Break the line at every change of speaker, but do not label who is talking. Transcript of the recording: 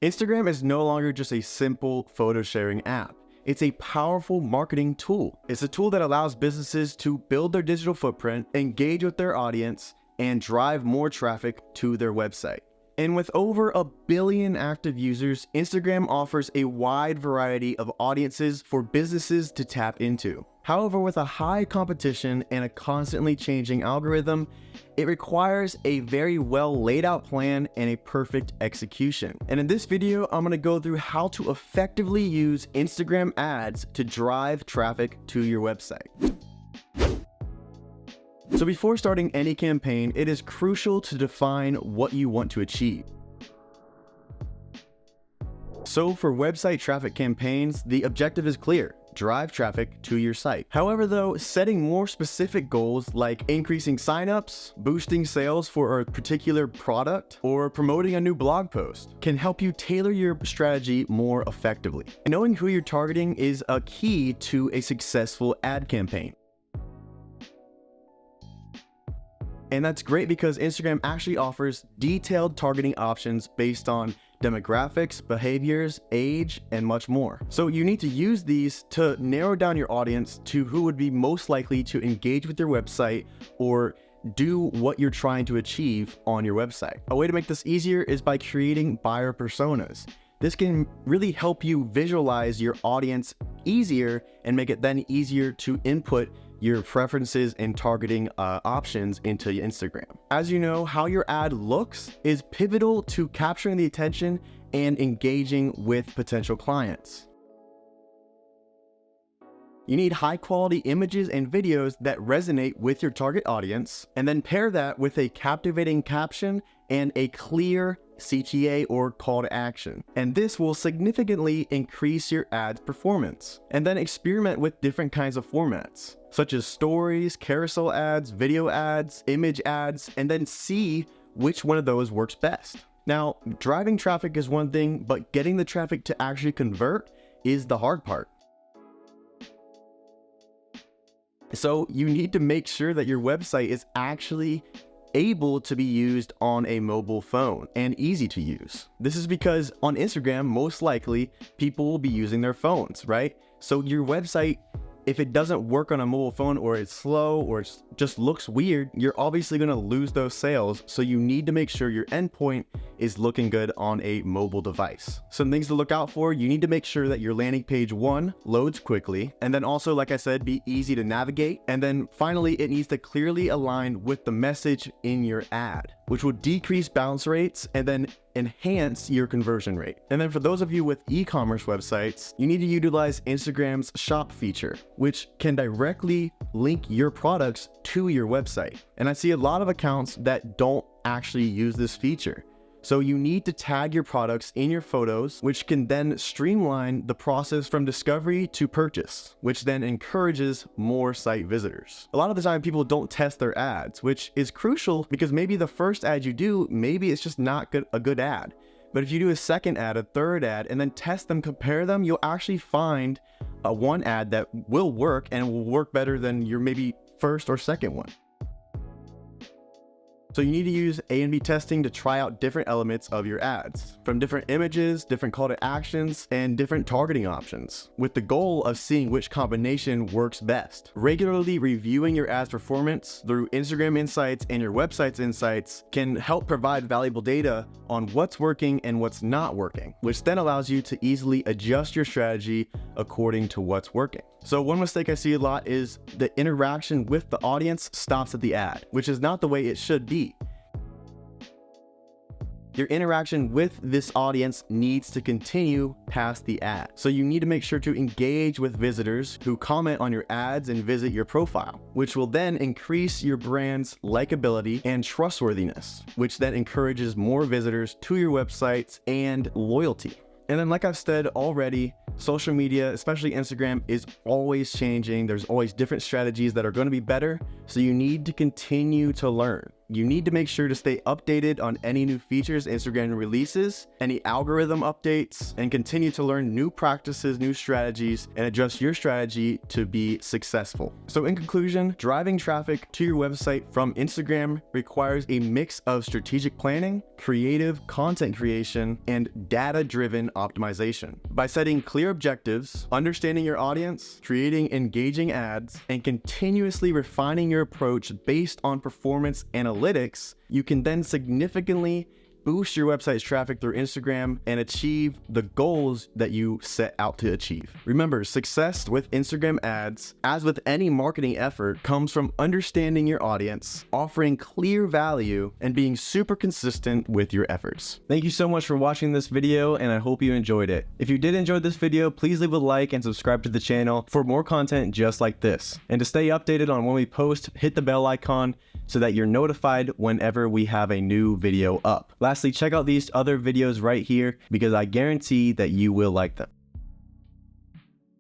Instagram is no longer just a simple photo sharing app. It's a powerful marketing tool. It's a tool that allows businesses to build their digital footprint, engage with their audience, and drive more traffic to their website. And with over 1 billion active users, Instagram offers a wide variety of audiences for businesses to tap into. However, with a high competition and a constantly changing algorithm, it requires a very well laid out plan and a perfect execution. And in this video, I'm gonna go through how to effectively use Instagram ads to drive traffic to your website. So before starting any campaign, it is crucial to define what you want to achieve. So for website traffic campaigns, the objective is clear: drive traffic to your site. However though, setting more specific goals like increasing signups, boosting sales for a particular product, or promoting a new blog post can help you tailor your strategy more effectively. Knowing who you're targeting is a key to a successful ad campaign. And that's great because Instagram actually offers detailed targeting options based on demographics, behaviors, age, and much more. So you need to use these to narrow down your audience to who would be most likely to engage with your website or do what you're trying to achieve on your website. A way to make this easier is by creating buyer personas. This can really help you visualize your audience easier and make it then easier to input your preferences and targeting options into Instagram. As you know, how your ad looks is pivotal to capturing the attention and engaging with potential clients. You need high quality images and videos that resonate with your target audience, and then pair that with a captivating caption and a clear CTA or call to action. And this will significantly increase your ad's performance. And then experiment with different kinds of formats, such as stories, carousel ads, video ads, image ads, and then see which one of those works best. Now, driving traffic is one thing, but getting the traffic to actually convert is the hard part. So you need to make sure that your website is actually able to be used on a mobile phone and easy to use. This is because on Instagram, most likely people will be using their phones, right? So your website, if it doesn't work on a mobile phone, or it's slow, or it just looks weird, you're obviously gonna lose those sales. So you need to make sure your endpoint is looking good on a mobile device. Some things to look out for: you need to make sure that your landing page loads quickly, and then also, like I said, be easy to navigate. And then finally, it needs to clearly align with the message in your ad, which will decrease bounce rates and then enhance your conversion rate. And then for those of you with e-commerce websites, you need to utilize Instagram's shop feature, which can directly link your products to your website. And I see a lot of accounts that don't actually use this feature. So you need to tag your products in your photos, which can then streamline the process from discovery to purchase, which then encourages more site visitors. A lot of the time people don't test their ads, which is crucial because maybe the first ad you do, maybe it's just not a good ad. But if you do a second ad, a third ad, and then test them, compare them, you'll actually find one ad that will work and will work better than your maybe first or second one. So you need to use A/B testing to try out different elements of your ads, from different images, different call to actions, and different targeting options, with the goal of seeing which combination works best. Regularly reviewing your ads performance through Instagram Insights and your website's insights can help provide valuable data on what's working and what's not working, which then allows you to easily adjust your strategy according to what's working. So one mistake I see a lot is the interaction with the audience stops at the ad, which is not the way it should be. Your interaction with this audience needs to continue past the ad. So you need to make sure to engage with visitors who comment on your ads and visit your profile, which will then increase your brand's likability and trustworthiness, which then encourages more visitors to your websites and loyalty. And then, like I've said already, social media, especially Instagram, is always changing. There's always different strategies that are going to be better. So you need to continue to learn. You need to make sure to stay updated on any new features Instagram releases, any algorithm updates, and continue to learn new practices, new strategies, and adjust your strategy to be successful. So in conclusion, driving traffic to your website from Instagram requires a mix of strategic planning, creative content creation, and data-driven optimization. By setting clear objectives, understanding your audience, creating engaging ads, and continuously refining your approach based on performance analytics, you can then significantly boost your website's traffic through Instagram and achieve the goals that you set out to achieve. Remember, success with Instagram ads, as with any marketing effort, comes from understanding your audience, offering clear value, and being super consistent with your efforts. Thank you so much for watching this video, and I hope you enjoyed it. If you did enjoy this video, please leave a like and subscribe to the channel for more content just like this. And to stay updated on when we post, hit the bell icon so that you're notified whenever we have a new video up. Lastly, check out these other videos right here because I guarantee that you will like them.